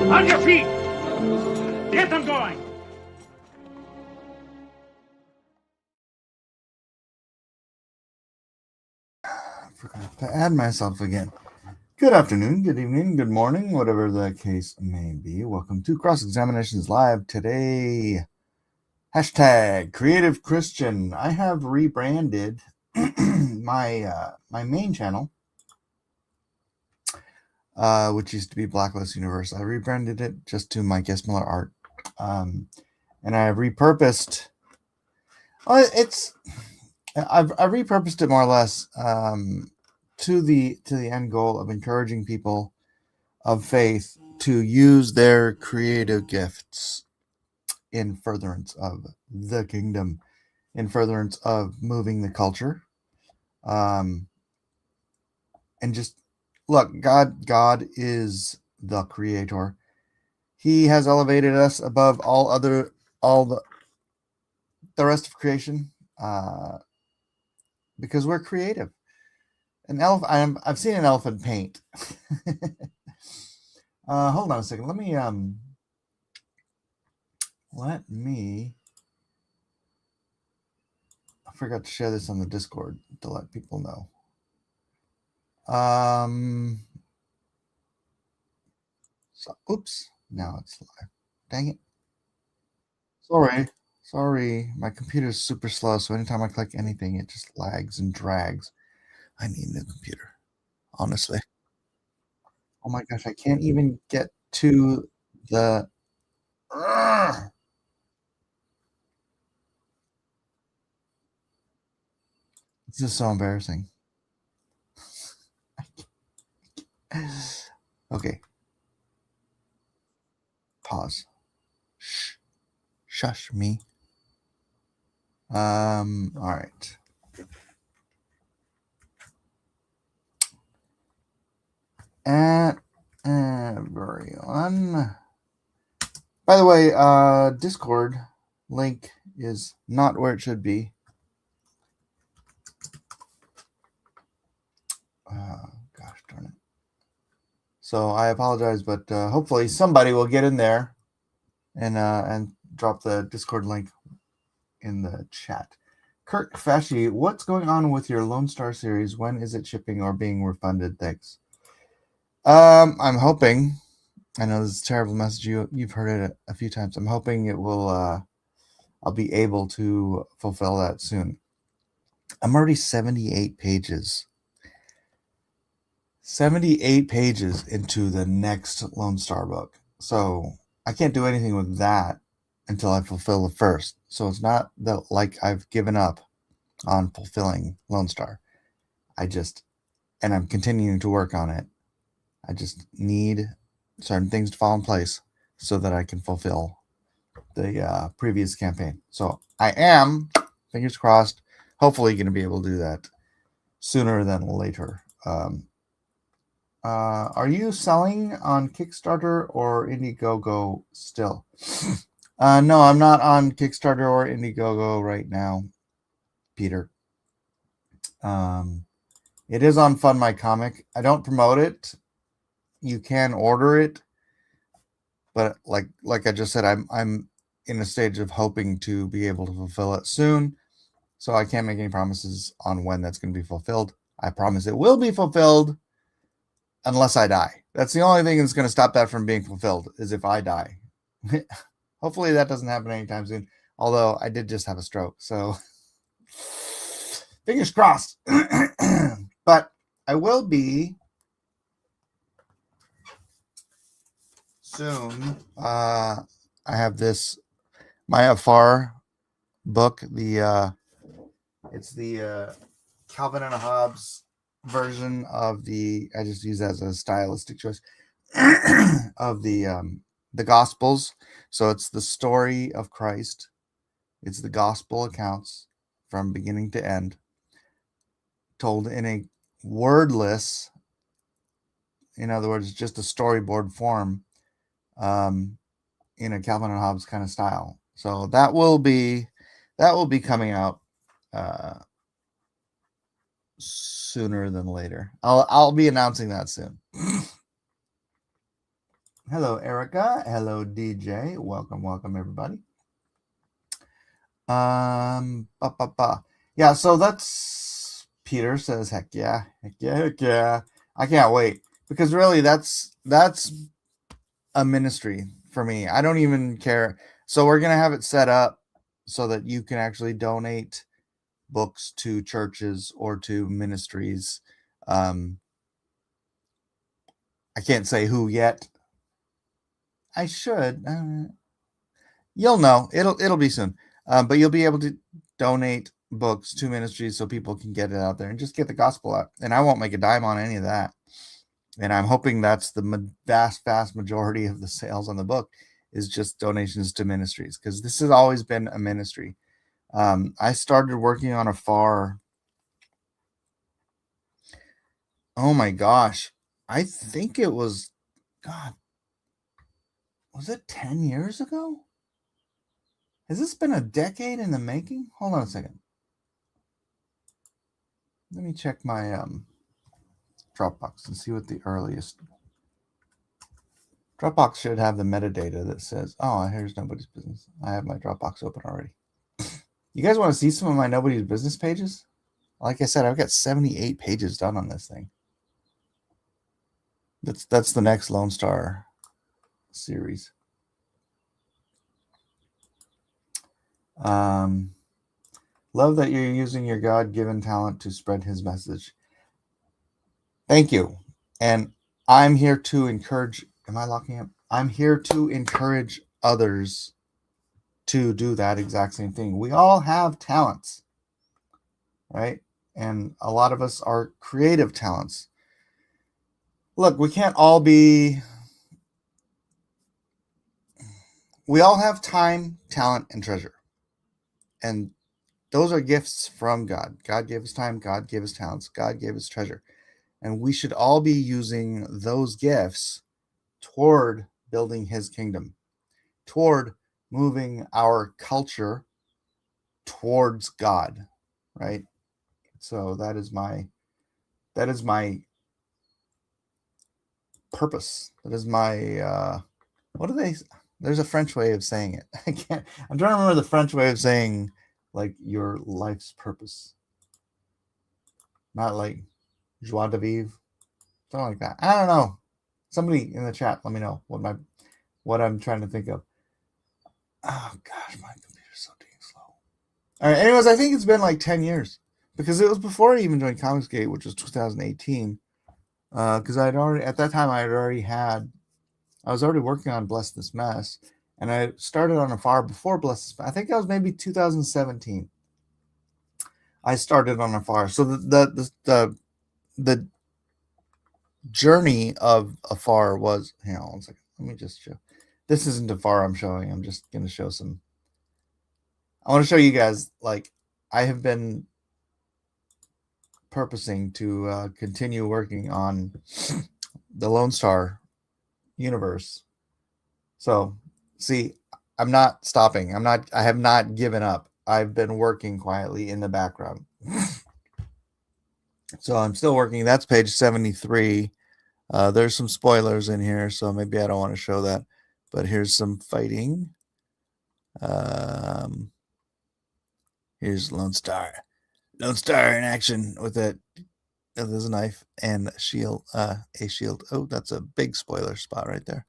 On your feet! Get them going! I forgot to add myself again. Good afternoon, good evening, good morning, whatever the case may be. Welcome to Cross Examinations Live today. Hashtag Creative Christian. I have rebranded my main channel, which used to be Blacklist Universe. I rebranded it just to Mike S. Miller Art, and I have repurposed. I've repurposed it more or less to the end goal of encouraging people of faith to use their creative gifts in furtherance of the kingdom, in furtherance of moving the culture, and just look. God is the creator. He has elevated us above all the rest of creation, because we're creative. I've seen an elephant paint. Hold on a second. Let me. I forgot to share this on the Discord to let people know. Oops. Now it's live. Dang it. Sorry. My computer's super slow, so anytime I click anything, it just lags and drags. I need a new computer, honestly. Oh my gosh, I can't even get to the. This is so embarrassing. Okay. Pause. Shh. Shush me. All right. And everyone. By the way, Discord link is not where it should be. Gosh darn it. So I apologize, but hopefully somebody will get in there and drop the Discord link in the chat. Kirk Fashy, what's going on with your Lone Star series? When is it shipping or being refunded? Thanks. I'm hoping. I know this is a terrible message. You've heard it a few times. I'm hoping it will. I'll be able to fulfill that soon. I'm already 78 pages. 78 pages into the next Lone Star book. So I can't do anything with that until I fulfill the first. So it's not that like I've given up on fulfilling Lone Star. And I'm continuing to work on it. I just need certain things to fall in place so that I can fulfill the previous campaign. So I am, fingers crossed, hopefully going to be able to do that sooner than later. Are you selling on Kickstarter or Indiegogo still? No, I'm not on Kickstarter or Indiegogo right now, Peter. It is on Fund My Comic. I don't promote it. You can order it, but like I just said, I'm in a stage of hoping to be able to fulfill it soon. So I can't make any promises on when that's going to be fulfilled. I promise it will be fulfilled unless I die. That's the only thing that's going to stop that from being fulfilled, is if I die. Hopefully that doesn't happen anytime soon. Although I did just have a stroke, so fingers crossed. But I will be soon. I have this Maya Farr book. It's the Calvin and Hobbes version of I just use that as a stylistic choice of the Gospels. So it's the story of Christ. It's the gospel accounts from beginning to end, told in a wordless, in other words, just a storyboard form, in a Calvin and Hobbes kind of style. So that will be coming out sooner than later. I'll be announcing that soon. Hello, Erica. Hello, DJ. Welcome, everybody. Yeah, so that's Peter says, heck yeah, heck yeah, heck yeah. I can't wait because really that's a ministry for me. I don't even care. So we're gonna have it set up so that you can actually donate books to churches or to ministries. Um, I can't say who yet. I should. You'll know. It'll be soon. But you'll be able to donate books to ministries so people can get it out there and just get the gospel out. And I won't make a dime on any of that. And I'm hoping that's the vast majority of the sales on the book is just donations to ministries because this has always been a ministry. I started working on Afar. Oh my gosh. I think it was, God, was it 10 years ago? Has this been a decade in the making? Hold on a second. Let me check my Dropbox and see what the earliest. Dropbox should have the metadata that says, oh, here's nobody's business. I have my Dropbox open already. You guys want to see some of my nobody's business pages? Like I said, I've got 78 pages done on this thing. That's the next Lone Star series. Love that you're using your God-given talent to spread his message. Thank you. And I'm here to encourage. Am I locking up? I'm here to encourage others to do that exact same thing. We all have talents, right? And a lot of us are creative talents. Look, we can't all be. We all have time, talent, and treasure. And those are gifts from God. God gave us time, God gave us talents, God gave us treasure. And we should all be using those gifts toward building his kingdom, toward moving our culture towards God, right? So that is my purpose. That is my what do they, there's a French way of saying it. I'm trying to remember the French way of saying like your life's purpose. Not like joie de vivre, something like that. I don't know. Somebody in the chat, let me know what I'm trying to think of. Oh gosh, my computer's so dang slow. All right. Anyways, I think it's been like 10 years because it was before I even joined Comicsgate, which was 2018. Because I'd already at that time I was already working on Bless This Mess, and I started on Afar before Bless This Mess. I think that was maybe 2017. I started on Afar, so the journey of Afar was. Hang on one second. Let me just show. This isn't Afar I'm showing. I'm just going to show some. I want to show you guys, like, I have been purposing to continue working on the Lone Star universe. So, see, I'm not stopping. I have not given up. I've been working quietly in the background. So I'm still working. That's page 73. There's some spoilers in here, so maybe I don't want to show that. But here's some fighting. Here's Lone Star. Lone Star in action with it. There's a knife and a shield. Oh, that's a big spoiler spot right there.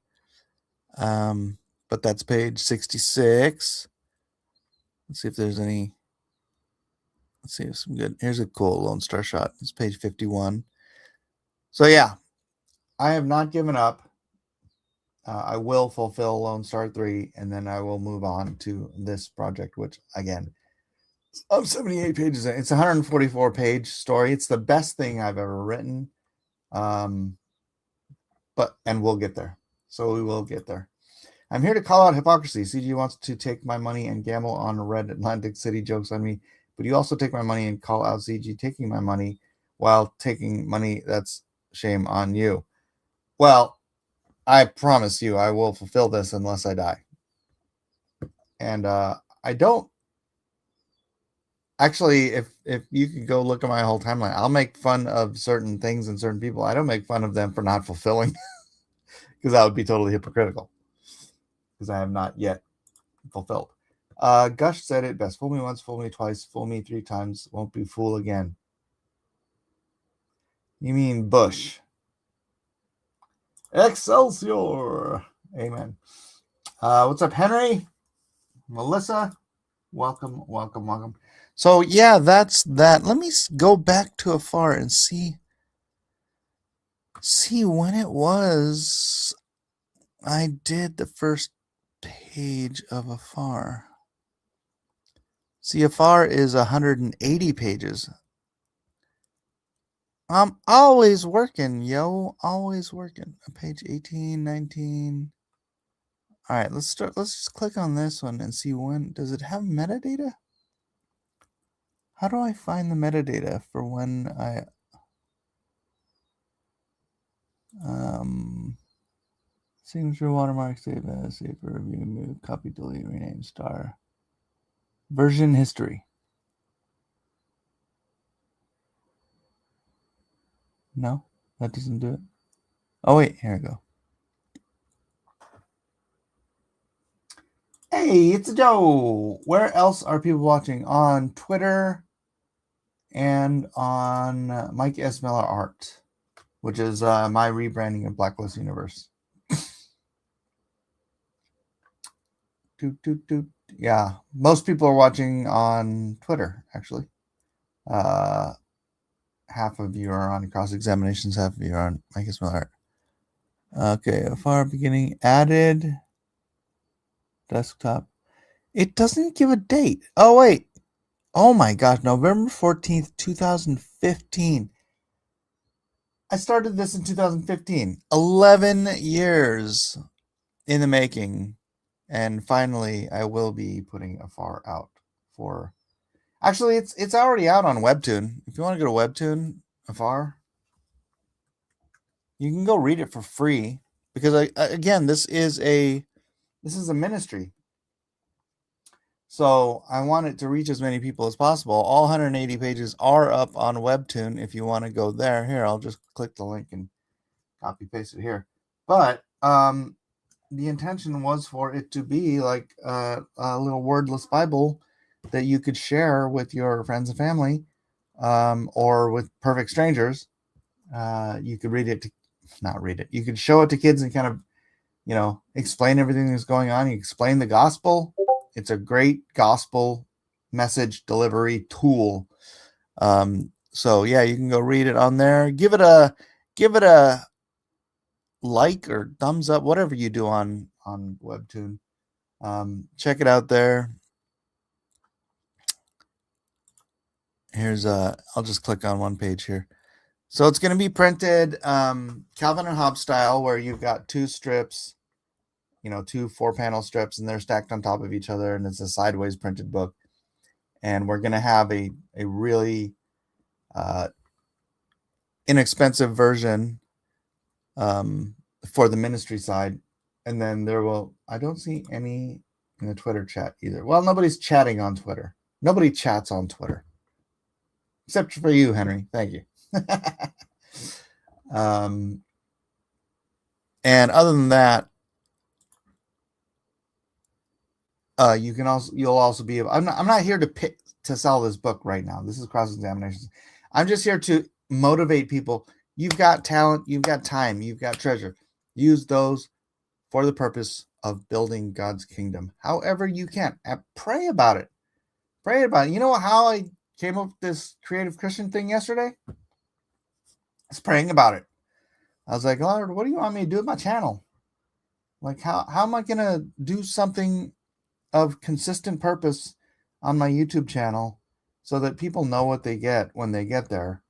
But that's page 66. Let's see if there's any. Let's see if some good. Here's a cool Lone Star shot. It's page 51. So yeah, I have not given up. I will fulfill Lone Star 3, and then I will move on to this project, which again, of 78 pages. It's a 144 page story. It's the best thing I've ever written. And we'll get there. So we will get there. I'm here to call out hypocrisy. CG wants to take my money and gamble on Red Atlantic City jokes on me, but you also take my money and call out CG taking my money while taking money. That's shame on you. Well, I promise you I will fulfill this unless I die. And I don't. Actually, if you could go look at my whole timeline, I'll make fun of certain things and certain people. I don't make fun of them for not fulfilling. because that would be totally hypocritical, because I have not yet fulfilled. Gush said it best. Fool me once, fool me twice, fool me 3 times, won't be fool again. You mean Bush. Excelsior. Amen. What's up, Henry? Melissa? Welcome. So, yeah, that's that. Let me go back to Afar and see when it was I did the first page of Afar. See, Afar is 180 pages. I'm always working, yo. Always working. Page 18, 19. All right, let's start. Let's just click on this one and see when. Does it have metadata? How do I find the metadata for when I... signature, watermark, save as, save for review, move, copy, delete, rename, star. Version history. No, that doesn't do it. Oh, wait, here we go. Hey, it's Joe. Where else are people watching? On Twitter and on Mike S. Miller Art, which is my rebranding of Blacklist Universe. Yeah, most people are watching on Twitter, actually. Half of you are on Cross Examinations, half of you are on Mike S. Miller Art. Okay, Far beginning added desktop. It doesn't give a date. Oh, wait. Oh my gosh, November 14th, 2015. I started this in 2015. 11 years in the making. And finally, I will be putting Afar out for... Actually, it's already out on Webtoon. If you want to go to Webtoon, Afar, you can go read it for free. Because, again, this is a ministry. So I want it to reach as many people as possible. All 180 pages are up on Webtoon if you want to go there. Here, I'll just click the link and copy paste it here. But the intention was for it to be like a little wordless Bible that you could share with your friends and family, or with perfect strangers. You could you could show it to kids and kind of, explain everything that's going on. You explain the gospel. It's a great gospel message delivery tool. So yeah, you can go read it on there. Give it a like or thumbs up, whatever you do on Webtoon. Check it out there. Here's I'll just click on one page here. So it's going to be printed Calvin and Hobbes style, where you've got 2 strips, 2 4-panel strips, and they're stacked on top of each other, and it's a sideways printed book. And we're going to have a really inexpensive version for the ministry side. And then I don't see any in the Twitter chat either. Well, nobody's chatting on Twitter. Nobody chats on Twitter. Except for you, Henry. Thank you. And other than that, you'll also be able... I'm not here to sell this book right now. This is Cross Examinations. I'm just here to motivate people. You've got talent, you've got time, you've got treasure. Use those for the purpose of building God's kingdom. However you can. And pray about it. You know how I came up with this creative Christian thing yesterday? I was praying about it. I was like, Lord, what do you want me to do with my channel? Like, how am I going to do something of consistent purpose on my YouTube channel so that people know what they get when they get there?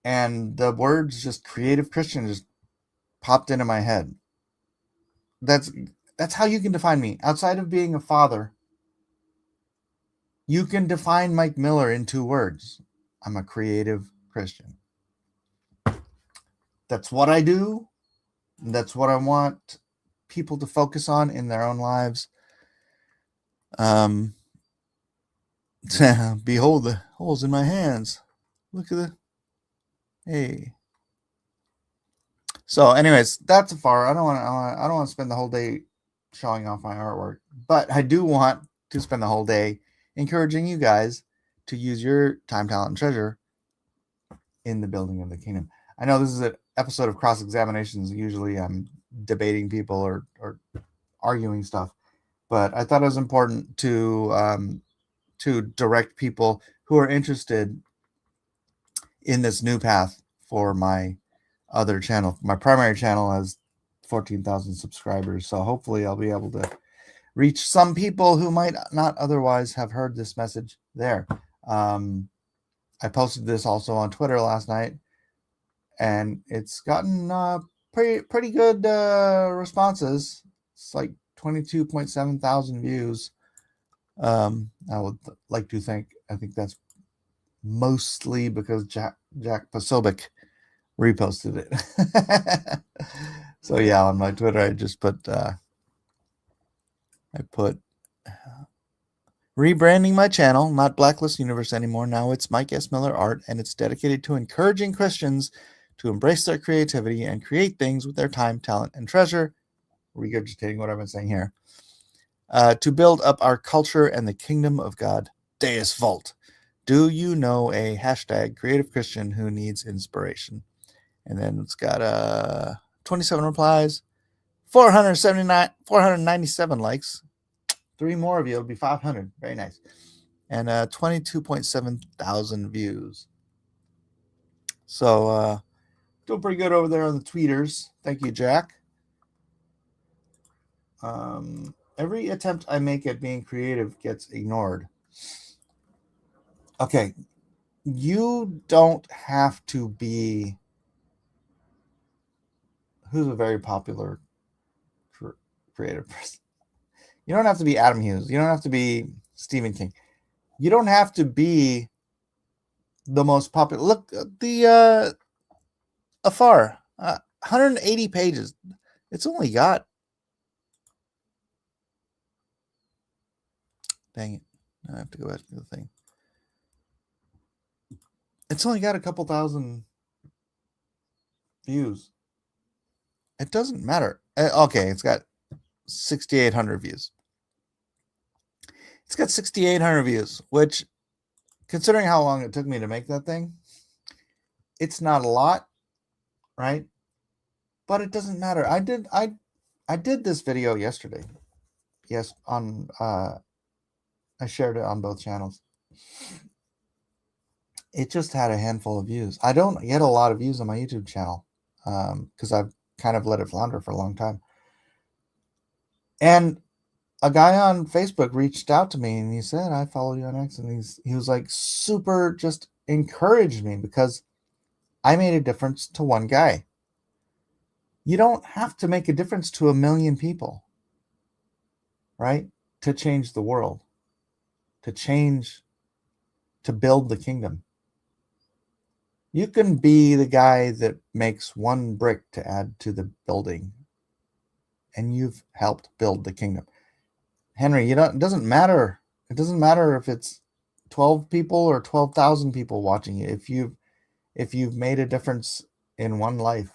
And the words just creative Christian just popped into my head. That's how you can define me. Outside of being a father, you can define Mike Miller in 2 words. I'm a creative Christian. That's what I do. That's what I want people to focus on in their own lives. Behold the holes in my hands. Look at Hey. So, anyways, that's a far. I don't want to spend the whole day showing off my artwork, but I do want to spend the whole day encouraging you guys to use your time, talent, and treasure in the building of the kingdom. I know this is an episode of Cross Examinations. Usually, I'm debating people or arguing stuff, but I thought it was important to direct people who are interested in this new path for my other channel. My primary channel has 14,000 subscribers, so hopefully I'll be able to reach some people who might not otherwise have heard this message there. I posted this also on Twitter last night, and it's gotten pretty good responses. It's like 22.7 thousand views. I would like to think, I think that's mostly because Jack Posobiec reposted it. So yeah, on my Twitter, I just put rebranding my channel, not Blacklist Universe anymore. Now it's Mike S. Miller Art, and it's dedicated to encouraging Christians to embrace their creativity and create things with their time, talent, and treasure. Regurgitating what I've been saying here. To build up our culture and the kingdom of God. Deus Vult. Do you know a hashtag creative Christian who needs inspiration? And then it's got 27 replies, 497 likes. 3 more of you, it'll be 500. Very nice. And 22.7 thousand views. So doing pretty good over there on the tweeters. Thank you, Jack. Every attempt I make at being creative gets ignored. Okay, you don't have to be... Who's a very popular creative person? You don't have to be Adam Hughes. You don't have to be Stephen King. You don't have to be the most popular. Look, the Afar, 180 pages. It's only got... Dang it. I have to go back to the thing. It's only got a couple thousand views. It doesn't matter. Okay, it's got 6,800 views. It's got 6,800 views, which, considering how long it took me to make that thing, it's not a lot, right? But it doesn't matter. I did this video yesterday. Yes, on I shared it on both channels. It just had a handful of views. I don't get a lot of views on my YouTube channel because I've kind of let it flounder for a long time. And a guy on Facebook reached out to me and he said, I follow you on X. And he was like super just encouraged me because I made a difference to one guy. You don't have to make a difference to 1 million people, right? To change the world, to build the kingdom. You can be the guy that makes 1 brick to add to the building, and you've helped build the kingdom. Henry, it doesn't matter. It doesn't matter if it's 12 people or 12,000 people watching you. If you've made a difference in one life,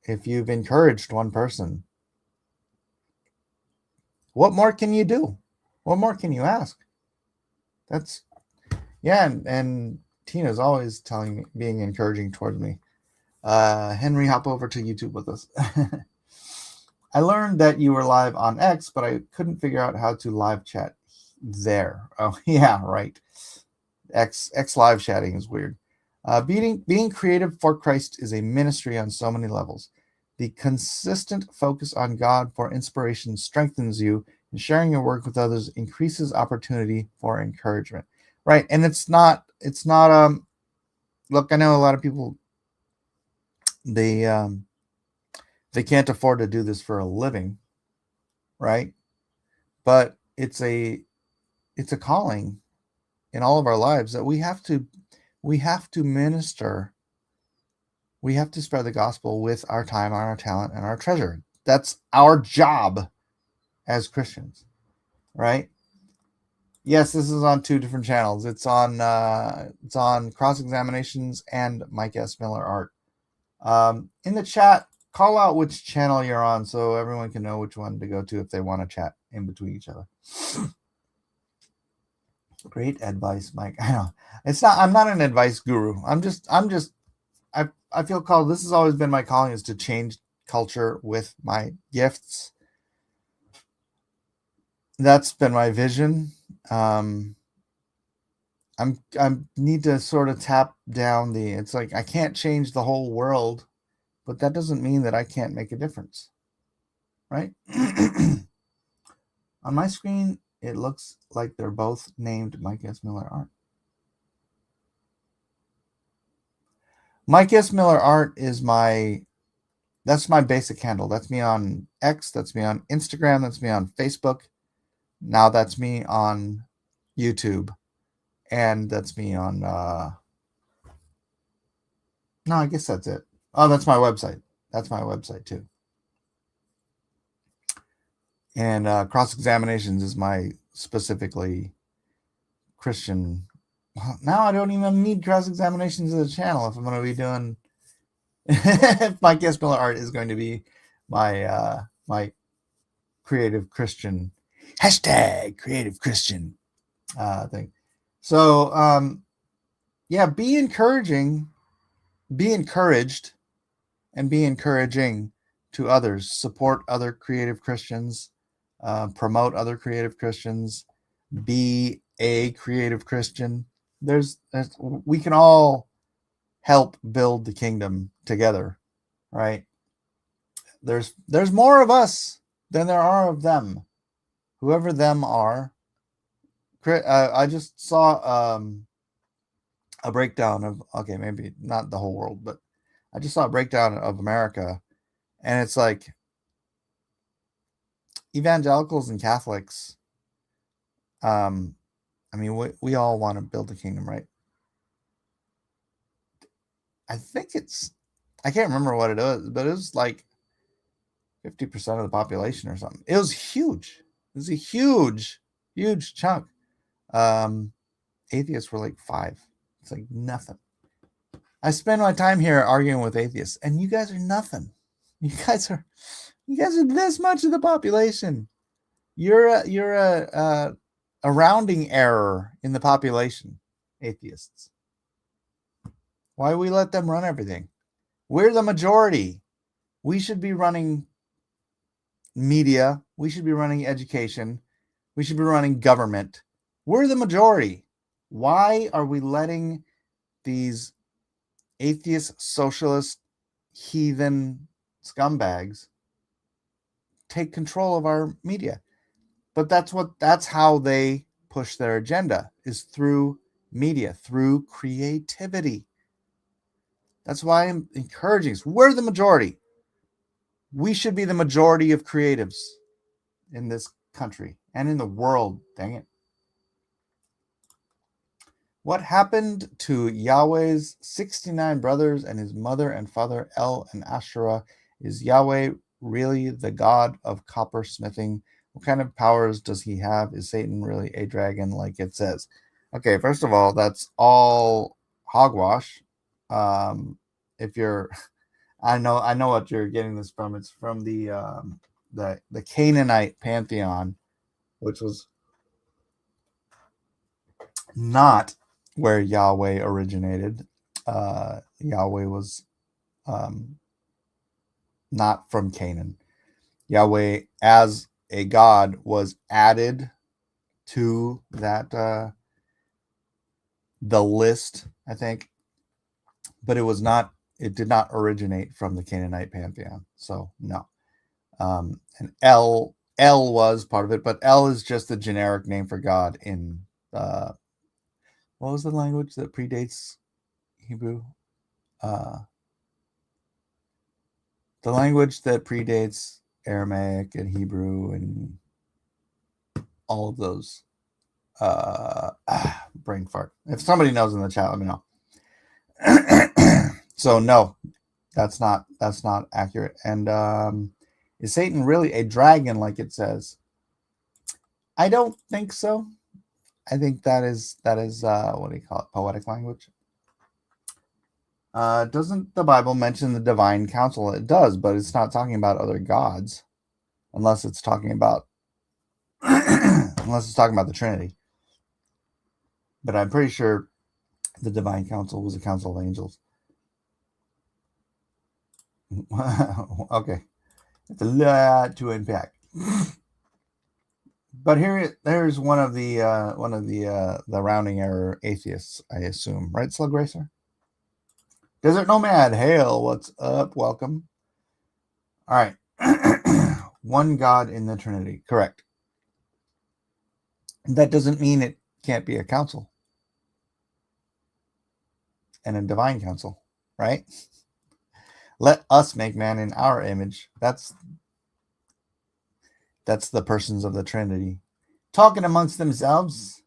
if you've encouraged one person, what more can you do? What more can you ask? That's, yeah, and Tina's always being encouraging towards me. Henry, hop over to YouTube with us. I learned that you were live on X, but I couldn't figure out how to live chat there. Oh, yeah, right. X live chatting is weird. Being creative for Christ is a ministry on so many levels. The consistent focus on God for inspiration strengthens you, and sharing your work with others increases opportunity for encouragement. Right, and it's not look, I know a lot of people, they can't afford to do this for a living, right? But it's a calling in all of our lives that we have to minister. We have to spread the gospel with our time, our talent, and our treasure. That's our job as Christians, right? Yes, this is on 2 different channels. It's on Cross Examinations and Mike S. Miller Art. In the chat, call out which channel you're on so everyone can know which one to go to if they want to chat in between each other. Great advice, Mike. I know I'm not an advice guru. I feel called. This has always been my calling, is to change culture with my gifts. That's been my vision. I need to sort of tap down it's like I can't change the whole world, but that doesn't mean that I can't make a difference, right? On my screen, it looks like they're both named Mike S. Miller Art. Mike S. Miller Art is that's my basic handle. That's me on X. That's me on Instagram. That's me on Facebook. Now that's me on YouTube. And that's me on, no, I guess that's it. Oh, that's my website. That's my website too. And Cross Examinations is my specifically Christian. Well, now I don't even need Cross Examinations as a channel if I'm going to be doing. If Mike S. Miller Art is going to be my my creative Christian #creative Christian thing. So yeah, be encouraging, be encouraged, and be encouraging to others. Support other creative Christians, promote other creative Christians, be a creative Christian. We can all help build the kingdom together, right? There's more of us than there are of them, whoever them are. I just saw a breakdown of, okay, maybe not the whole world, but I just saw a breakdown of America, and it's like evangelicals and Catholics. I mean, we all want to build the kingdom, right? I think I can't remember what it is, but it was like 50% of the population or something. It was huge. It was a huge, huge chunk. Atheists were like 5. It's like nothing. I spend my time here arguing with atheists, and you guys are nothing. You guys are this much of the population. You're a rounding error in the population, atheists. Why we let them run everything? We're the majority. We should be running media. We should be running education. We should be running government. We're the majority. Why are we letting these atheist, socialist, heathen scumbags take control of our media? But that's how they push their agenda, is through media, through creativity. That's why I'm encouraging us. We're the majority. We should be the majority of creatives in this country and in the world. Dang it. What happened to Yahweh's 69 brothers and his mother and father, El and Asherah? Is Yahweh really the god of coppersmithing? What kind of powers does he have? Is Satan really a dragon like it says? Okay, first of all, that's all hogwash. If you're, I know what you're getting this from. It's from the Canaanite pantheon, which was not where Yahweh originated. Yahweh was not from Canaan. Yahweh as a god was added to that the list, I think, but it did not originate from the Canaanite pantheon. So no. And El was part of it, but El is just a generic name for God in what was the language that predates Hebrew? The language that predates Aramaic and Hebrew and all of those. Brain fart. If somebody knows in the chat, let me know. So no, that's not accurate. And is Satan really a dragon like it says? I don't think so. I think that is what do you call it? Poetic language. Doesn't the Bible mention the divine council? It does, but it's not talking about other gods, unless it's talking about the Trinity. But I'm pretty sure the divine council was a council of angels. Okay, it's a lot to unpack. But there's one of the rounding error atheists, I assume, right, Slug Racer? Desert Nomad, hail, what's up? Welcome. All right. One God in the Trinity, correct. That doesn't mean it can't be a council and a divine council, right? Let us make man in our image. That's the persons of the Trinity talking amongst themselves.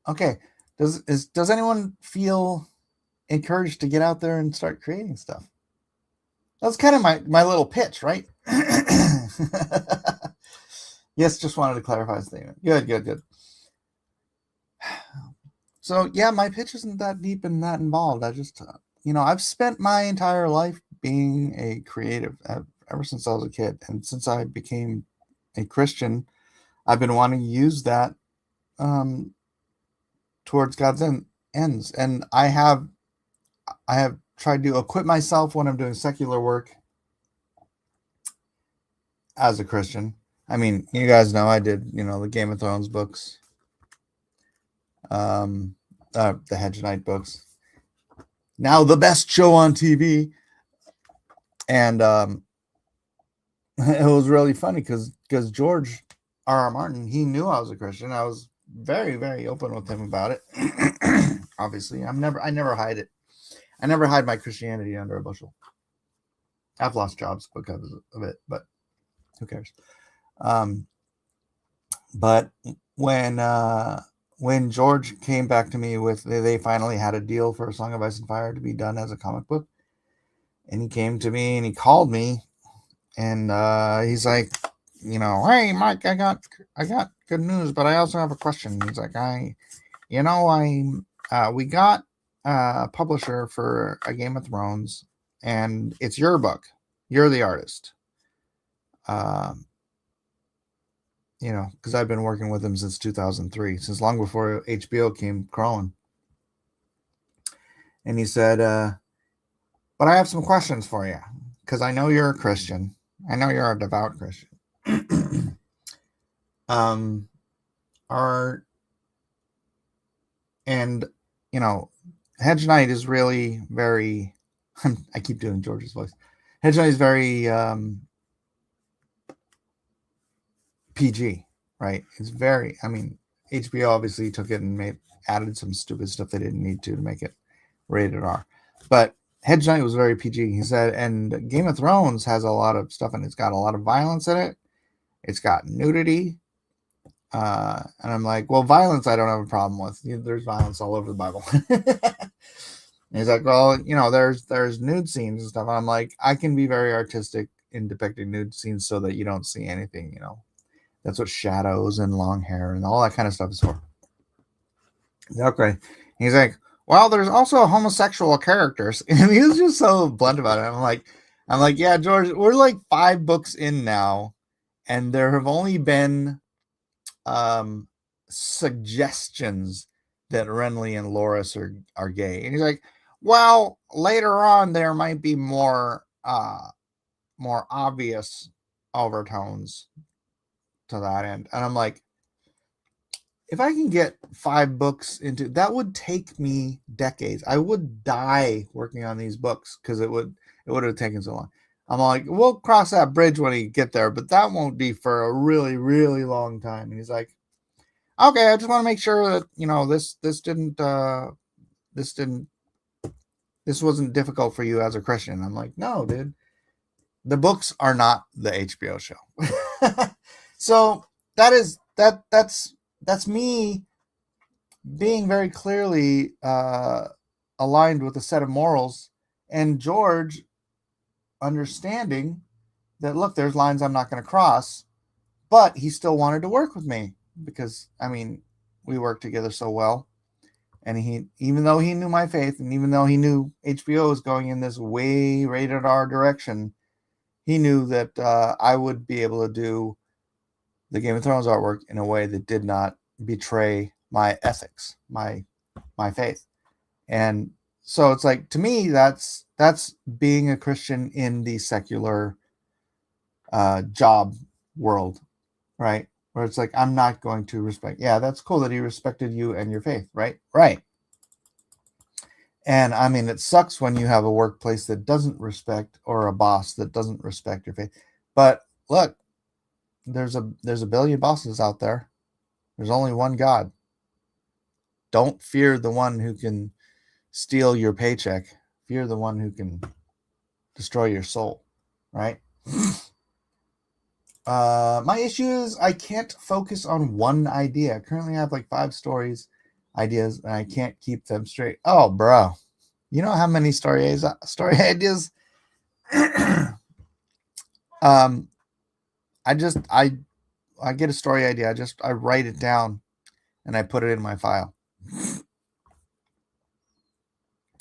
Okay. Does anyone feel encouraged to get out there and start creating stuff? That's kind of my little pitch, right? Yes, just wanted to clarify the statement. Good. So yeah, my pitch isn't that deep and that involved. I just, I've spent my entire life being a creative ever since I was a kid, and since I became a Christian, I've been wanting to use that towards God's ends, and I have tried to equip myself when I'm doing secular work as a Christian. I mean, you guys know I did, the Game of Thrones books, the Hedge Knight books. Now the best show on TV, and it was really funny because George R.R. Martin, he knew I was a Christian. I was very, very open with him about it. Obviously, I never hide it. I never hide my Christianity under a bushel. I've lost jobs because of it, but who cares? But when George came back to me with, they finally had a deal for A Song of Ice and Fire to be done as a comic book, and he came to me and he called me, and he's like, hey Mike, I got good news, but I also have a question. He's like, we got a publisher for a Game of Thrones, and it's your book. You're the artist. Because I've been working with him since 2003, since long before HBO came crawling. And he said, but I have some questions for you, because I know you're a Christian. I know you're a devout Christian. Hedge Knight is really very, I keep doing George's voice. Hedge Knight is very PG, right? It's very, HBO obviously took it and added some stupid stuff they didn't need to make it rated R. But Hedge Knight was very PG. He said, and Game of Thrones has a lot of stuff, and it's got a lot of violence in it. It's got nudity. And I'm like, well, violence I don't have a problem with. There's violence all over the Bible. And he's like, well, there's nude scenes and stuff. And I'm like, I can be very artistic in depicting nude scenes so that you don't see anything, That's what shadows and long hair and all that kind of stuff is for. Okay. And he's like, well, there's also homosexual characters. And he was just so blunt about it. I'm like, yeah, George, we're like 5 books in now, and there have only been suggestions that Renly and Loras are gay. And he's like, well, later on there might be more obvious overtones to that end. And I'm like, if I can get 5 books into that, would take me decades. I would die working on these books because it would have taken so long. I'm like, we'll cross that bridge when we get there, but that won't be for a really, really long time. And he's like, okay, I just want to make sure that this wasn't difficult for you as a Christian. I'm like, no, dude, the books are not the HBO show. So that's me being very clearly aligned with a set of morals, and George understanding that, look, there's lines I'm not going to cross, but he still wanted to work with me because, we worked together so well. And he, even though he knew my faith, and even though he knew HBO was going in this way rated R direction, he knew that I would be able to do the Game of Thrones artwork in a way that did not betray my ethics, my faith. And so it's like, to me, that's being a Christian in the secular job world, right? Where it's like, I'm not going to respect. Yeah, that's cool that he respected you and your faith, right? Right. And I mean, it sucks when you have a workplace that doesn't respect, or a boss that doesn't respect your faith. But look, there's a billion bosses out there. There's only one God. Don't fear the one who can steal your paycheck. Fear the one who can destroy your soul, right? My issue is I can't focus on one idea. Currently, I have like 5 ideas, and I can't keep them straight. Oh, bro, you know how many story ideas? I get a story idea. I write it down, and I put it in my file.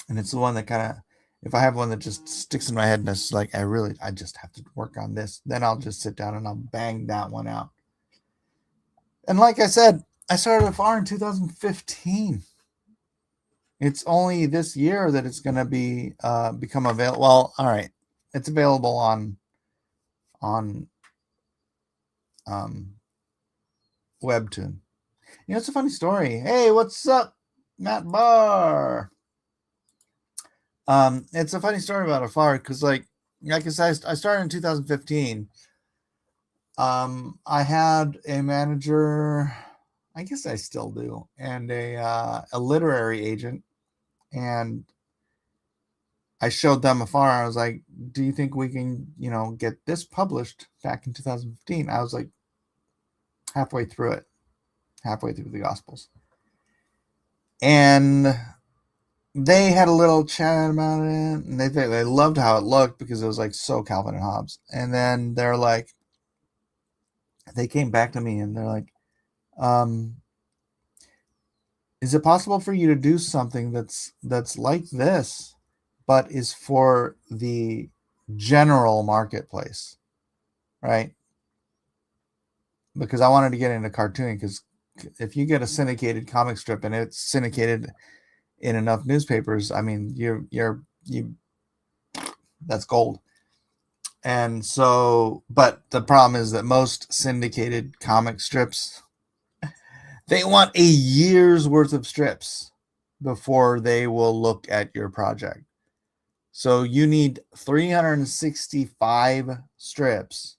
And it's the one that kind of, if I have one that just sticks in my head and it's like, I just have to work on this, then I'll just sit down and I'll bang that one out. And like I said, I started a FAR in 2015. It's only this year that it's going to be become available. Well, all right, it's available on Webtoon. You know, it's a funny story. Hey, what's up, Matt Barr? It's a funny story about a FAR, because like I said, I started in 2015. I had a manager, I guess I still do, and a literary agent, and I showed them a FAR. I was like, do you think we can, get this published back in 2015? I was like halfway through the Gospels. And they had a little chat about it, and they loved how it looked because it was like so Calvin and Hobbes. And then they're like, they came back to me and they're like, is it possible for you to do something that's like this, but is for the general marketplace, right? Because I wanted to get into cartooning, because if you get a syndicated comic strip and it's syndicated in enough newspapers, I mean, you that's gold. And so, but the problem is that most syndicated comic strips, they want a year's worth of strips before they will look at your project. So you need 365 strips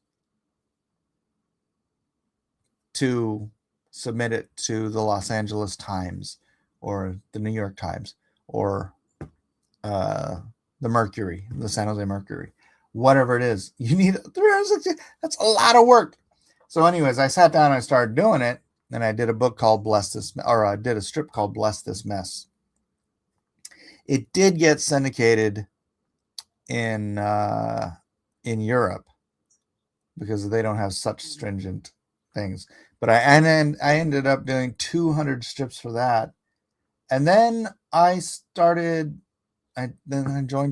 to submit it to the Los Angeles Times or the New York Times or the Mercury, the San Jose Mercury, whatever it is. You need 360. That's a lot of work. So anyways, I sat down and I started doing it, and I did a book called I did a strip called Bless This Mess. It did get syndicated in Europe because they don't have such stringent things. But I ended up doing 200 strips for that. And then I joined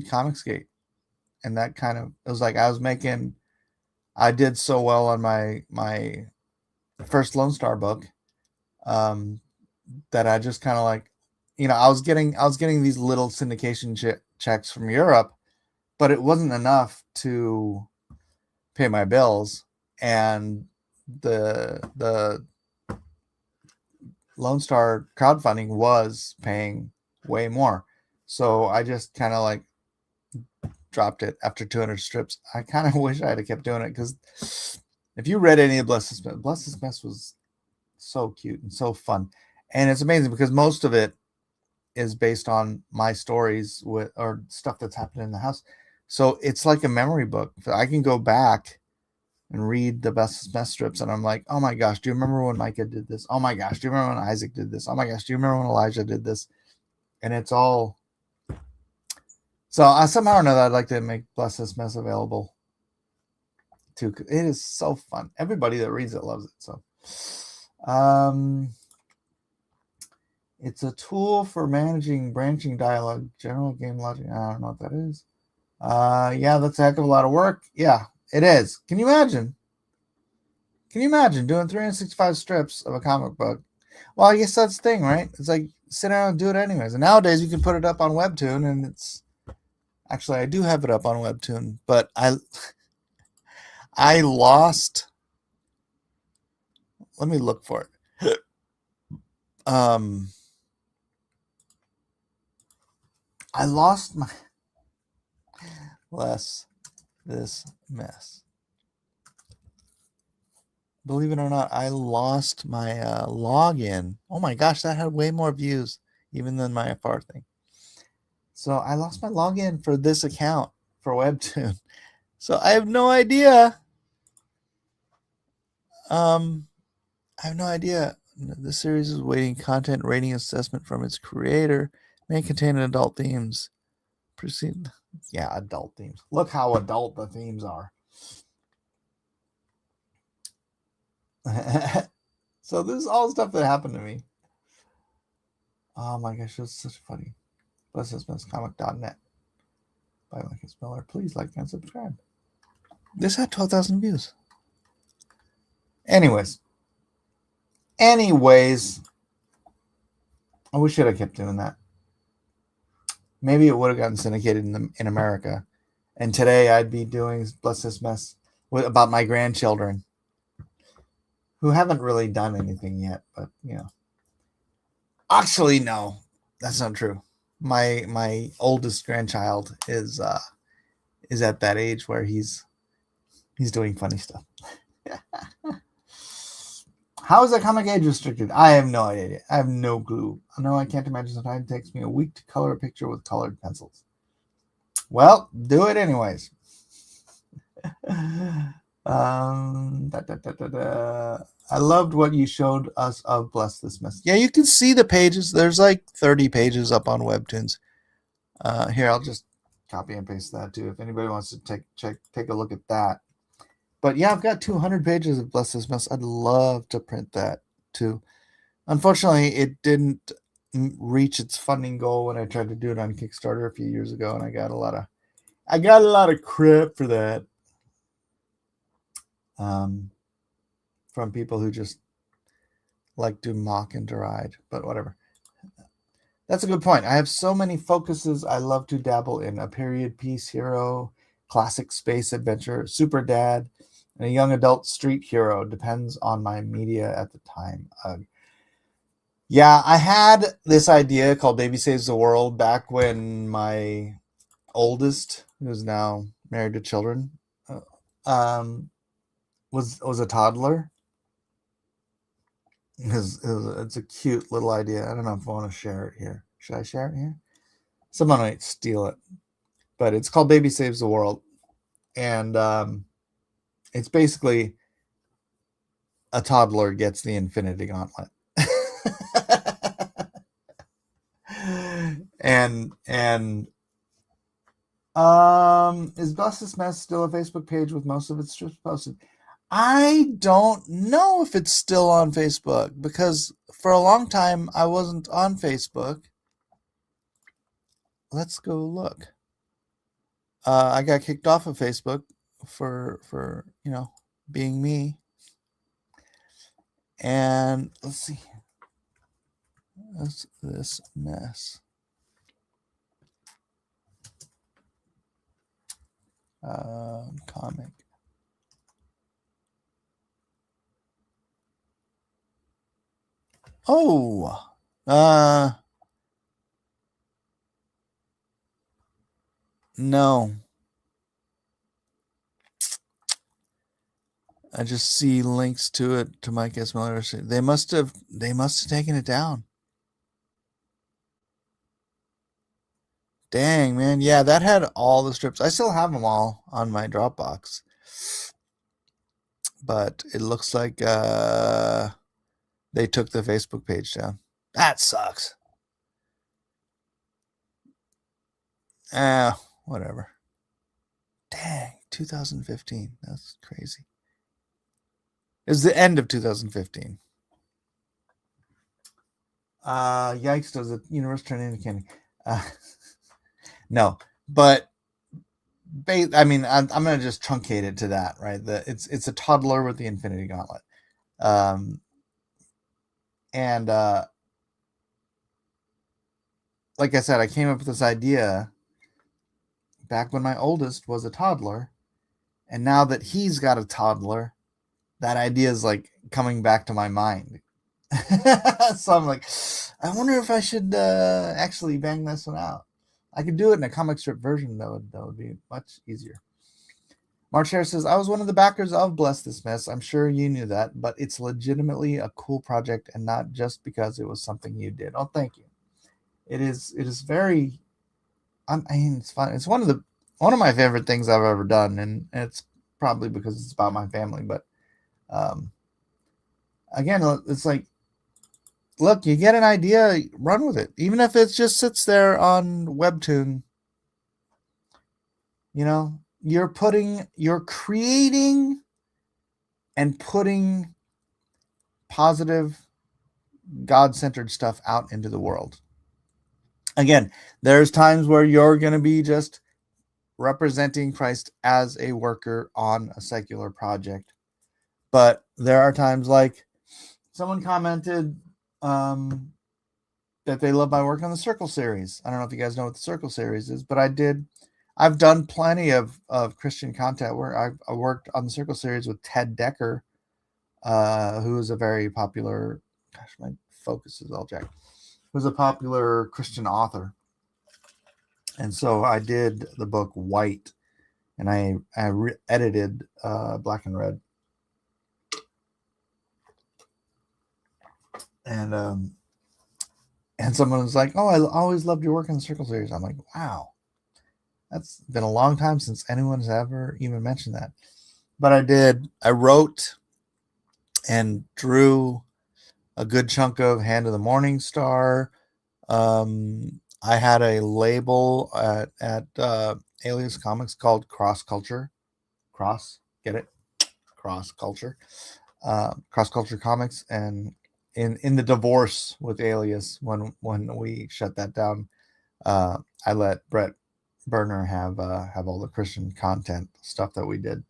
Comicsgate. And that kind of, it was like I did so well on my first Lone Star book that I just kind of like, I was getting these little syndication checks from Europe, but it wasn't enough to pay my bills. And the Lone Star crowdfunding was paying way more. So I just kind of like dropped it after 200 strips. I kind of wish I had kept doing it, because if you read any of Bless This Mess was so cute and so fun. And it's amazing because most of it is based on my stories or stuff that's happened in the house. So it's like a memory book. I can go back and read the Bless This Mess strips, and I'm like, oh my gosh, do you remember when Micah did this? Oh my gosh, do you remember when Isaac did this? Oh my gosh, do you remember when Elijah did this? And it's all. So I somehow or another, I'd like to make Bless This Mess available too. It is so fun. Everybody that reads it loves it. So, It's a tool for managing branching dialogue, general game logic. I don't know what that is. Yeah, that's a heck of a lot of work. Yeah, it is. Can you imagine? Can you imagine doing 365 strips of a comic book? Well, I guess that's the thing, right? It's like sit down and do it anyways. And nowadays you can put it up on Webtoon, and it's actually I do have it up on Webtoon, but I lost. Let me look for it. I lost my Bless This Mess. Believe it or not, I lost my login. Oh my gosh, that had way more views even than my FR thing. So I lost my login for this account for Webtoon. So I have no idea. I have no idea. The series is waiting content rating assessment from its creator. May contain adult themes. Proceed. Yeah, adult themes. Look how adult the themes are. So this is all stuff that happened to me. Oh my gosh, it's such funny. BlessThisMessComic.net by Lincoln Miller. Please like and subscribe. This had 12,000 views. Anyways, I wish I'd have kept doing that. Maybe it would have gotten syndicated in America. And today I'd be doing Bless This Mess about my grandchildren who haven't really done anything yet, but you know. Actually, no, that's not true. My oldest grandchild is at that age where he's doing funny stuff. How is that comic age restricted? I have no idea. I have no clue. No, I can't imagine. Sometimes it takes me a week to color a picture with colored pencils. Well, do it anyways. I loved what you showed us of Bless This Mess. Yeah, you can see the pages. There's like 30 pages up on Webtoons. Here, I'll just copy and paste that too. If anybody wants to take a look at that. But yeah, I've got 200 pages of Bless This Mess. I'd love to print that too. Unfortunately, it didn't reach its funding goal when I tried to do it on Kickstarter a few years ago, and I got a lot of crap for that. From people who just like to mock and deride, but whatever. That's a good point. I have so many focuses I love to dabble in: a period piece hero, classic space adventure, super dad, and a young adult street hero. Depends on my media at the time. Yeah, I had this idea called Baby Saves the World back when my oldest, who's now married to children, was a toddler. It's a cute little idea. I don't know if I want to share it here. Should I share it here? Someone might steal it, but it's called Baby Saves the World, and it's basically a toddler gets the Infinity Gauntlet. and is Bless This Mess still a Facebook page with most of its strips posted? I don't know if it's still on Facebook, because for a long time I wasn't on Facebook. Let's go look. I got kicked off of Facebook for being me. And let's see. What's this mess? Comic. Oh, no. I just see links to it to Mike S. Miller. They must have taken it down. Dang, man. Yeah, that had all the strips. I still have them all on my Dropbox. But it looks like they took the Facebook page down. That sucks. Whatever. Dang, 2015. That's crazy. It was the end of 2015. Yikes! Does the universe turn into candy? No, but I mean, I'm gonna just truncate it to that, right? It's a toddler with the Infinity Gauntlet, and like I said, I came up with this idea back when my oldest was a toddler, and now that he's got a toddler, that idea is like coming back to my mind. So I'm like, I wonder if I should actually bang this one out. I could do it in a comic strip version, though. That would be much easier. Mark Harris says, I was one of the backers of Bless This Mess. I'm sure you knew that, but it's legitimately a cool project and not just because it was something you did. Oh, thank you. It is very, I mean, it's fun. It's one of my favorite things I've ever done, and it's probably because it's about my family. But again, it's like, look, you get an idea, run with it. Even if it just sits there on Webtoon, you're creating and putting positive, God-centered stuff out into the world. Again, there's times where you're going to be just representing Christ as a worker on a secular project. But there are times like someone commented that they love my work on the Circle series. I don't know if you guys know what the Circle series is, but I've done plenty of Christian content where I worked on the Circle series with Ted Decker, who is a very popular, gosh, my focus is all jacked, who's a popular Christian author. And so I did the book White, and I edited Black and Red. And someone was like, oh, I always loved your work on the Circle series. I'm like, wow, that's been a long time since anyone's ever even mentioned that. But I wrote and drew a good chunk of Hand of the Morning Star. I had a label at Alias Comics called Cross Culture. Get it? Cross Culture. Cross Culture Comics. And in the divorce with Alias, when we shut that down, I let Brett Berner have all the Christian content stuff that we did,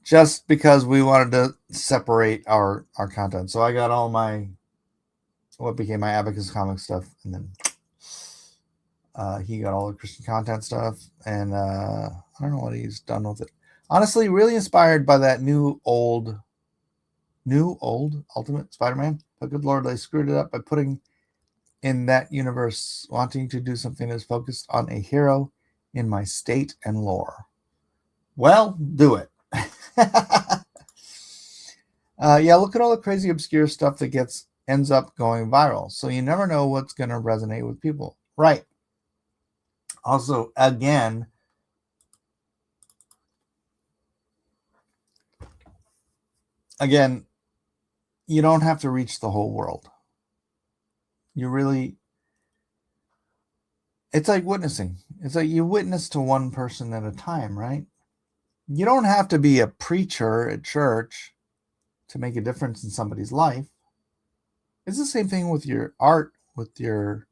just because we wanted to separate our content. So I got all what became my Abacus Comics stuff, and then he got all the Christian content stuff, and I don't know what he's done with it. Honestly, really inspired by that new old Ultimate Spider-Man. But good Lord, they screwed it up by putting in that universe, wanting to do something that's focused on a hero in my state and lore. Well, do it. Yeah, look at all the crazy obscure stuff that ends up going viral. So you never know what's going to resonate with people. Right. Also, again, you don't have to reach the whole world. It's like witnessing. It's like you witness to one person at a time, right? You don't have to be a preacher at church to make a difference in somebody's life. It's the same thing with your art, with your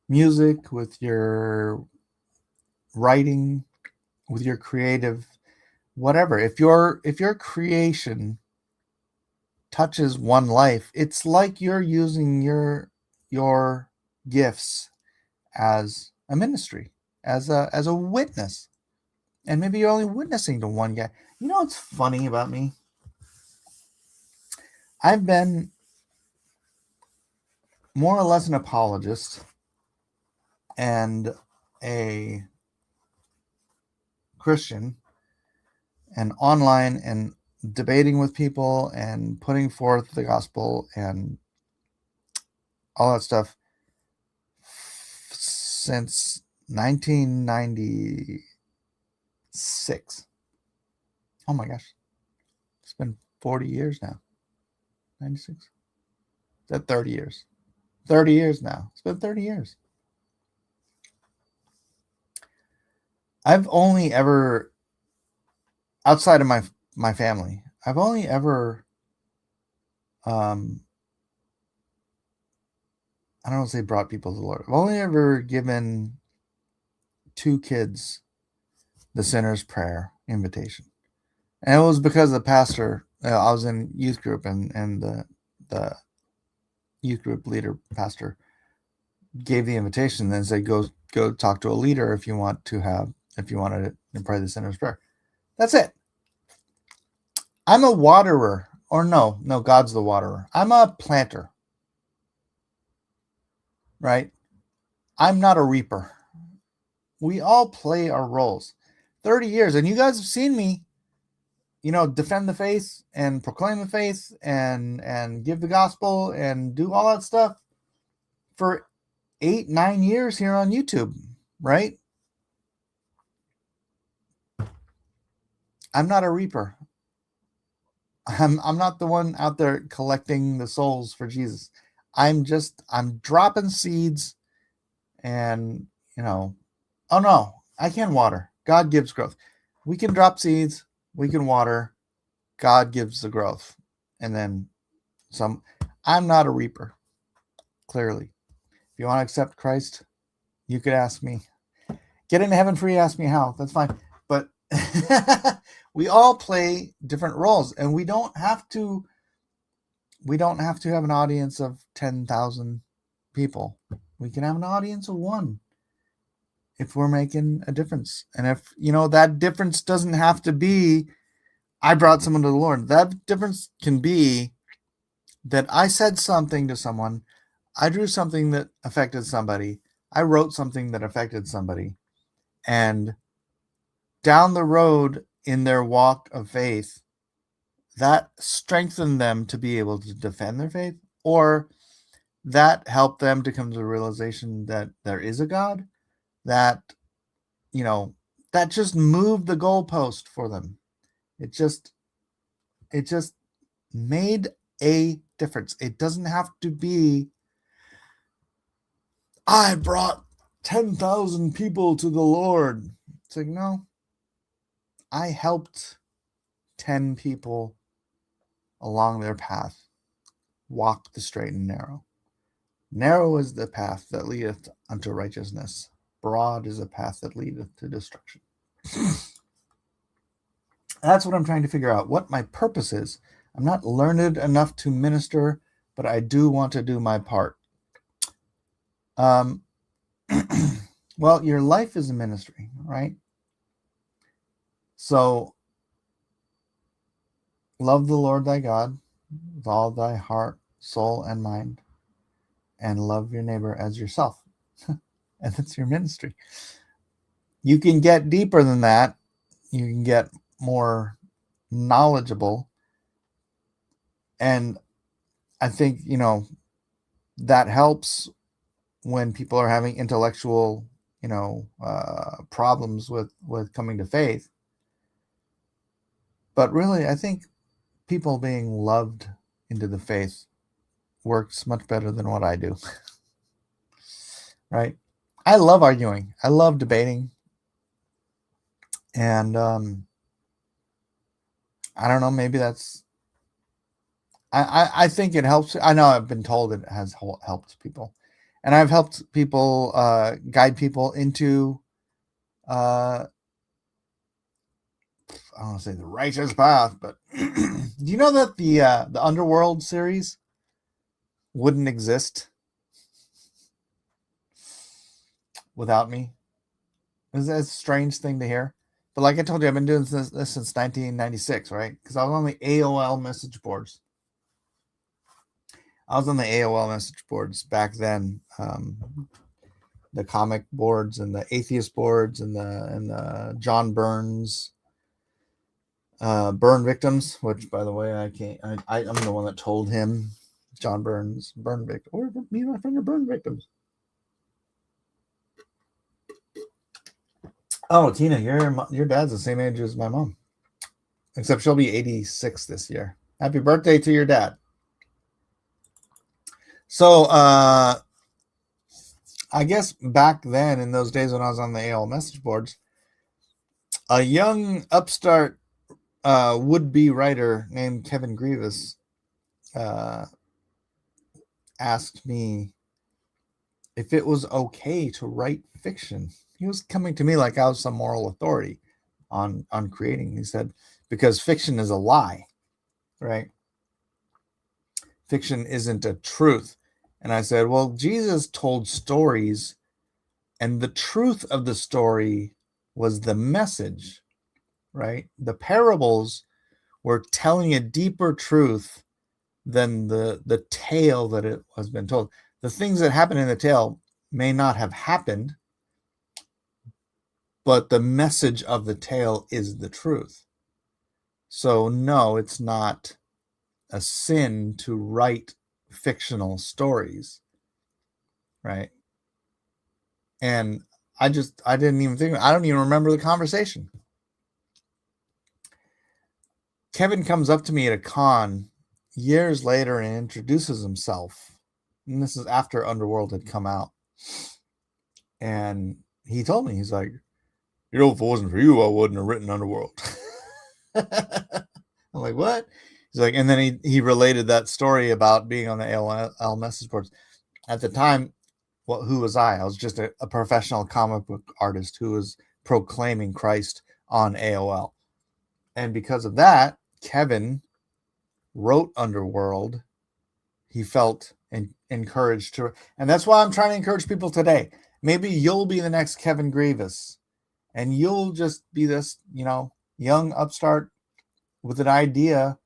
music, with your writing, with your creative, whatever. If your creation touches one life, it's like you're using your gifts as a ministry, as a witness. And maybe you're only witnessing to one guy. You know what's funny about me? I've been more or less an apologist and a Christian, and online and debating with people and putting forth the gospel and all that stuff since 1996. Oh my gosh. It's been 40 years now. 96? Is that 30 years? 30 years now. It's been 30 years. I've only ever, outside of my family, I've only ever I don't say brought people to the Lord. I've only ever given 2 kids the sinner's prayer invitation. And it was because the pastor, I was in youth group, and the youth group leader pastor gave the invitation and said, go talk to a leader if you wanted to pray the sinner's prayer. That's it. I'm a waterer, or no, God's the waterer. I'm a planter, right? I'm not a reaper. We all play our roles. 30 years, and you guys have seen me, defend the faith and proclaim the faith and give the gospel and do all that stuff for 8-9 years here on YouTube, right? I'm not a reaper. I'm not the one out there collecting the souls for Jesus. I'm dropping seeds, and oh no, I can water. God gives growth. We can drop seeds, we can water, God gives the growth. And then some. I'm not a reaper, clearly. If you want to accept Christ, you could ask me. Get into heaven free, ask me how. That's fine. But we all play different roles, and we don't have to have an audience of 10,000 people. We can have an audience of 1 if we're making a difference. And if that difference doesn't have to be I brought someone to the Lord. That difference can be that I said something to someone, I drew something that affected somebody, I wrote something that affected somebody, and down the road in their walk of faith, that strengthened them to be able to defend their faith, or that helped them to come to the realization that there is a God, that that just moved the goalpost for them. It just made a difference. It doesn't have to be, I brought 10,000 people to the Lord. It's like, no, I helped 10 people along their path walk the straight and narrow. Narrow is the path that leadeth unto righteousness. Broad is the path that leadeth to destruction. That's what I'm trying to figure out, what my purpose is. I'm not learned enough to minister, but I do want to do my part. Well, your life is a ministry, right? So, love the Lord thy God with all thy heart, soul, and mind, and love your neighbor as yourself. And that's your ministry. You can get deeper than that. You can get more knowledgeable. And I think, that helps when people are having intellectual, problems with coming to faith. But really, I think people being loved into the faith works much better than what I do. Right? I love arguing. I love debating. And I don't know, maybe that's, I think it helps. I know I've been told it has helped people. And I've helped people, guide people into, I don't want to say the righteous path, but do you know that the Underworld series wouldn't exist without me? Is that a strange thing to hear? But like I told you, I've been doing this since 1996, right? Because I was on the AOL message boards. I was on the AOL message boards back then. The comic boards and the atheist boards and the John Burns burn victims, which, by the way, I'm the one that told him, John Burns, burn victim, or me and my friend are burn victims. Oh, Tina, your dad's the same age as my mom, except she'll be 86 this year. Happy birthday to your dad. So, I guess back then, in those days when I was on the AOL message boards, a young upstart would-be writer named Kevin Grievous asked me if it was okay to write fiction. He was coming to me like I was some moral authority on creating. He said, because fiction is a lie, right? Fiction isn't a truth. And I said, well, Jesus told stories, and the truth of the story was the message, right? The parables were telling a deeper truth than the tale that it has been told. The things that happen in the tale may not have happened, but the message of the tale is the truth. So no, it's not a sin to write fictional stories, right? And I didn't even think, I don't even remember the conversation. Kevin comes up to me at a con years later and introduces himself. And this is after Underworld had come out. And he told me, he's like, if it wasn't for you, I wouldn't have written Underworld. I'm like, what? He's like, and then he related that story about being on the AOL message boards. At the time, well, who was I? I was just a professional comic book artist who was proclaiming Christ on AOL. And because of that, Kevin wrote Underworld. He felt encouraged to, and that's why I'm trying to encourage people today. Maybe you'll be the next Kevin Grievous, and you'll just be this, young upstart with an idea,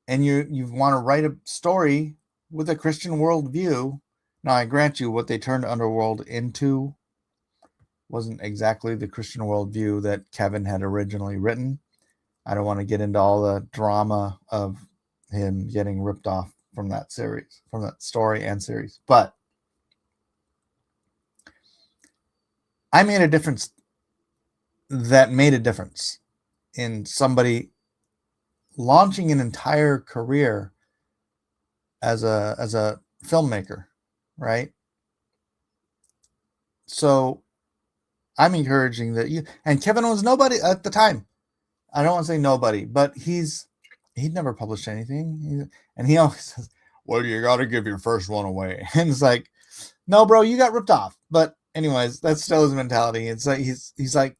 and you want to write a story with a Christian worldview. Now, I grant you, what they turned Underworld into wasn't exactly the Christian worldview that Kevin had originally written. I don't want to get into all the drama of him getting ripped off from that series, from that story and series. But I made a difference that made a difference in somebody launching an entire career as a filmmaker, right? So I'm encouraging that you, and Kevin was nobody at the time. I don't want to say nobody, but he'd never published anything. And he always says, well, you got to give your first one away. And it's like, no, bro, you got ripped off. But anyways, that's still his mentality. It's like, he's like,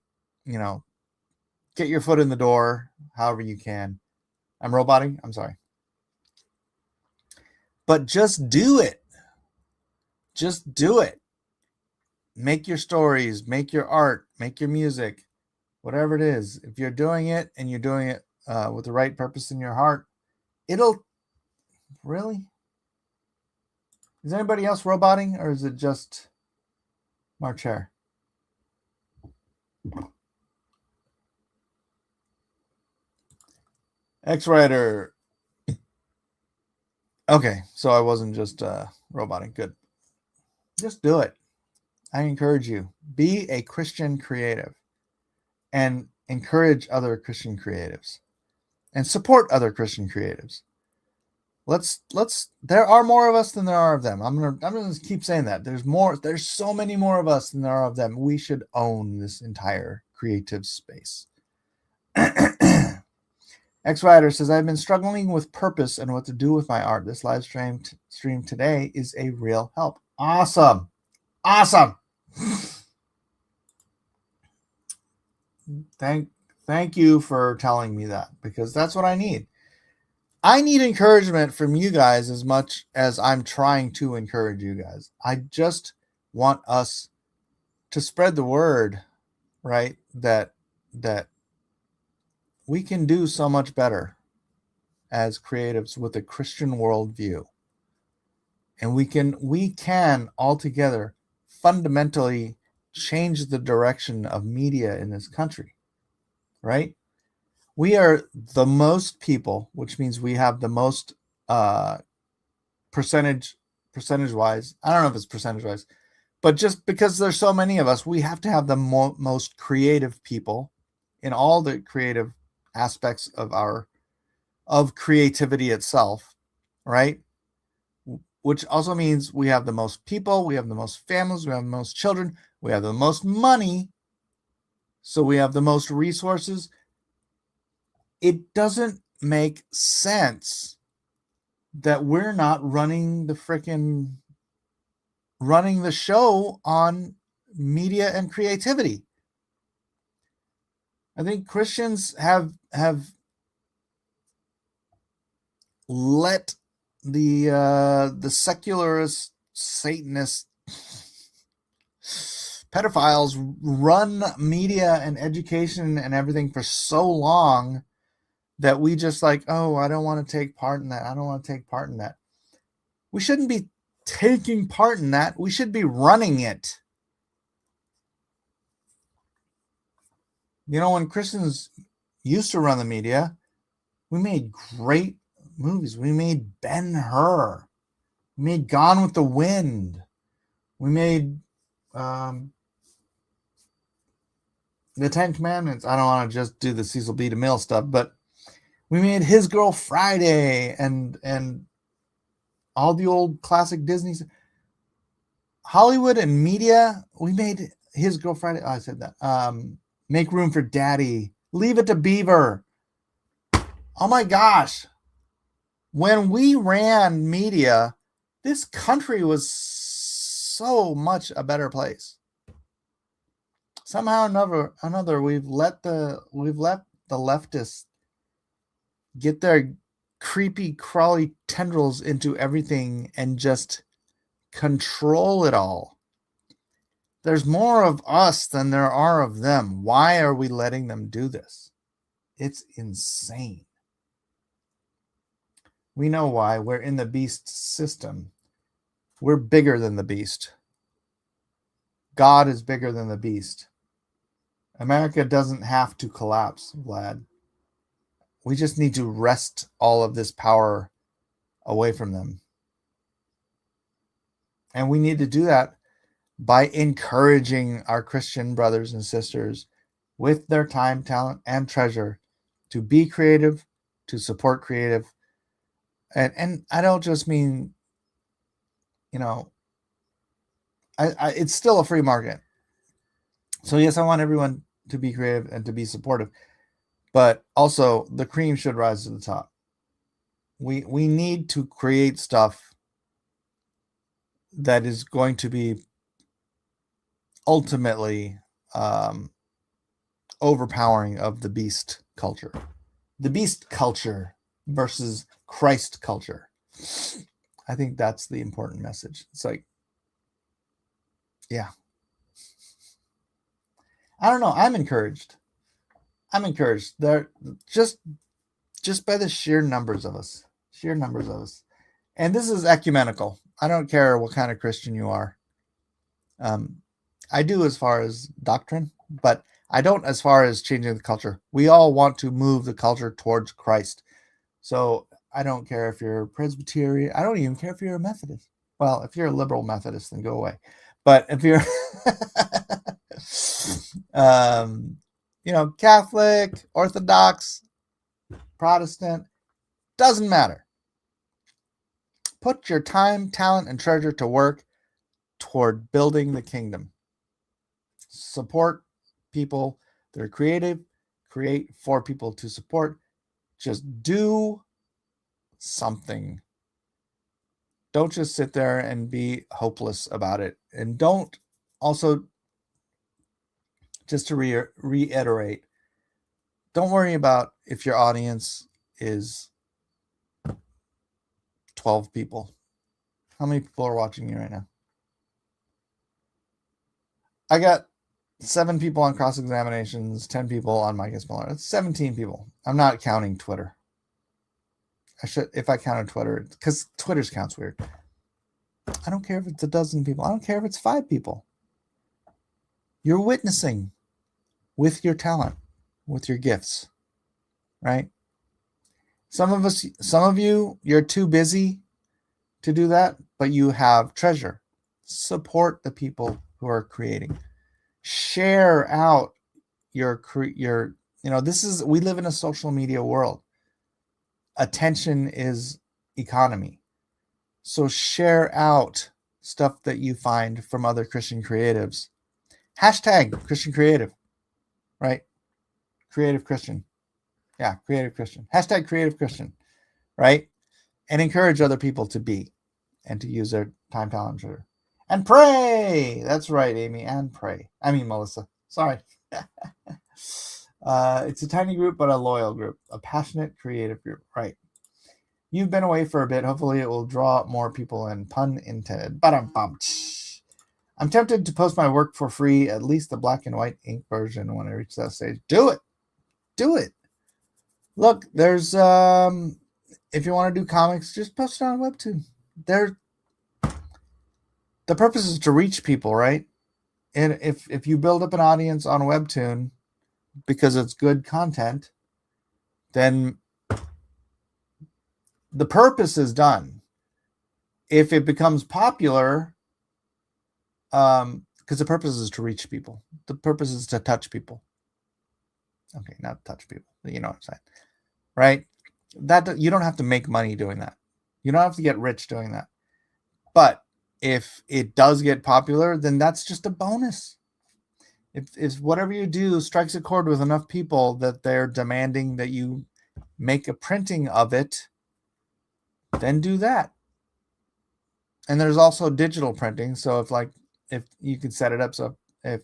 get your foot in the door, however you can. I'm roboting. I'm sorry. But just do it. Just do it. Make your stories, make your art, make your music, whatever it is. If you're doing it and you're doing it with the right purpose in your heart, it'll really. Is anybody else roboting, or is it just Marcher? X-Rider. Okay, so I wasn't just roboting. Good. Just do it. I encourage you. Be a Christian creative and encourage other Christian creatives and support other Christian creatives. Let's there are more of us than there are of them. I'm gonna keep saying that. There's so many more of us than there are of them. We should own this entire creative space. X-Rider says, I've been struggling with purpose and what to do with my art. This live stream today is a real help. Awesome. Thank you for telling me that, because that's what I need. I need encouragement from you guys as much as I'm trying to encourage you guys. I just want us to spread the word, right? That we can do so much better as creatives with a Christian worldview. And we can all together fundamentally change the direction of media in this country, right? We are the most people, which means we have the most percentage-wise. I don't know if it's percentage-wise, but just because there's so many of us, we have to have the most creative people in all the creative aspects of creativity itself, right? Which also means we have the most people, we have the most families, we have the most children, we have the most money, so we have the most resources. It doesn't make sense that we're not running the freaking running the show on media and creativity. I think Christians have let the secularist Satanist pedophiles run media and education and everything for so long that we just like, oh, I don't want to take part in that. I don't want to take part in that. We shouldn't be taking part in that. We should be running it. You know, when Christians used to run the media, we made great movies. We made Ben-Hur. We made Gone with the Wind. We made the Ten Commandments. I don't want to just do the Cecil B. DeMille stuff, but we made His Girl Friday and all the old classic Disney. Hollywood and media, we made His Girl Friday. Oh, I said that. Make Room for Daddy. Leave It to Beaver. Oh my gosh. When we ran media, this country was so much a better place. Somehow or another, we've let the leftists get their creepy, crawly tendrils into everything and just control it all. There's more of us than there are of them. Why are we letting them do this? It's insane. We know why. We're in the beast system. We're bigger than the beast. God is bigger than the beast. America doesn't have to collapse, Vlad. We just need to wrest all of this power away from them. And we need to do that by encouraging our Christian brothers and sisters with their time, talent, and treasure to be creative, to support creative. And I don't just mean, you know, it's still a free market. So yes, I want everyone to be creative and to be supportive, but also the cream should rise to the top. We need to create stuff that is going to be ultimately overpowering of the beast culture. The beast culture versus Christ culture. I think that's the important message. It's like, yeah. I don't know. I'm encouraged. There just by the sheer numbers of us. And this is ecumenical. I don't care what kind of Christian you are. I do as far as doctrine, but I don't as far as changing the culture. We all want to move the culture towards Christ. So I don't care if you're Presbyterian. I don't even care if you're a Methodist. Well, if you're a liberal Methodist, then go away. But if you're, Catholic, Orthodox, Protestant, doesn't matter. Put your time, talent, and treasure to work toward building the kingdom. Support people that are creative. Create for people to support. Just do something. Don't just sit there and be hopeless about it. And don't also, just to reiterate, don't worry about if your audience is 12 people. How many people are watching you right now? I got 7 people on cross-examinations, 10 people on Mike Miller. That's 17 people. I'm not counting Twitter. I should, if I counted Twitter, because Twitter's counts weird. I don't care if it's a dozen people. I don't care if it's 5 people. You're witnessing with your talent, with your gifts, right? Some of you, you're too busy to do that, but you have treasure. Support the people who are creating. Share out your we live in a social media world. Attention is economy. So share out stuff that you find from other Christian creatives. Hashtag Christian creative, right? Creative Christian. Yeah, creative Christian. Hashtag creative Christian, right? And encourage other people to be and to use their time, talent, and treasure. And pray. That's right, Amy. And pray. I mean, Melissa. Sorry. It's a tiny group, but a loyal group. A passionate, creative group. Right. You've been away for a bit. Hopefully it will draw more people in. Pun intended. Ba-dum-bum. I'm tempted to post my work for free, at least the black and white ink version when I reach that stage. Do it. Do it. Look, there's if you want to do comics, just post it on Webtoon. The purpose is to reach people, right? And if you build up an audience on Webtoon because it's good content, then the purpose is done. If it becomes popular, because the purpose is to reach people. The purpose is to touch people. Okay, not touch people, but you know what I'm saying, right? That you don't have to make money doing that. You don't have to get rich doing that. But if it does get popular, then that's just a bonus. If whatever you do strikes a chord with enough people that they're demanding that you make a printing of it, then do that. And there's also digital printing. So if you could set it up so if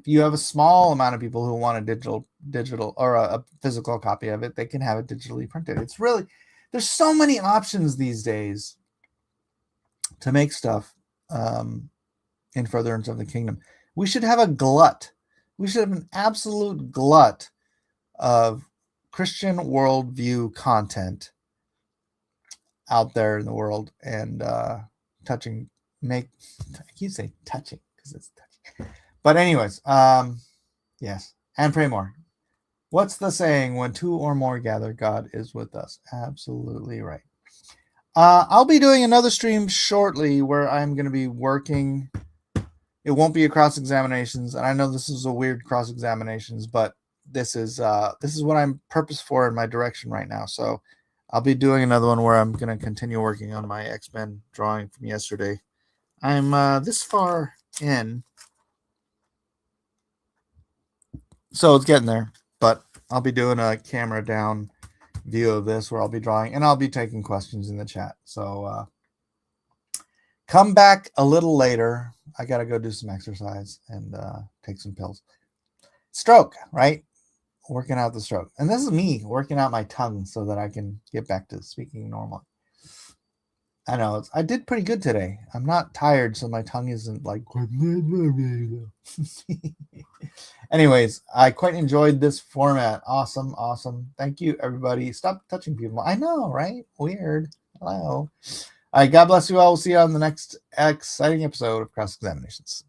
you have a small amount of people who want a digital or a physical copy of it, they can have it digitally printed. It's really, there's so many options these days to make stuff in furtherance of the kingdom. We should have a glut. We should have an absolute glut of Christian worldview content out there in the world, and I keep saying touching because it's touching. But anyways, yes, and pray more. What's the saying? When two or more gather, God is with us. Absolutely right. I'll be doing another stream shortly where I'm going to be working. It won't be a cross-examinations, and I know this is a weird cross-examinations, but this is what I'm purpose for in my direction right now. So I'll be doing another one where I'm going to continue working on my X-Men drawing from yesterday. I'm this far in, so it's getting there, but I'll be doing a camera down view of this where I'll be drawing, and I'll be taking questions in the chat. So come back a little later. I got to go do some exercise and take some pills. Stroke, right? Working out the stroke. And this is me working out my tongue so that I can get back to speaking normally. I know I did pretty good today. I'm not tired, so my tongue isn't like. Anyways, I quite enjoyed this format. Awesome. Thank you, everybody. Stop touching people. I know, right? Weird. Hello. All right. God bless you all. We'll see you on the next exciting episode of Cross Examinations.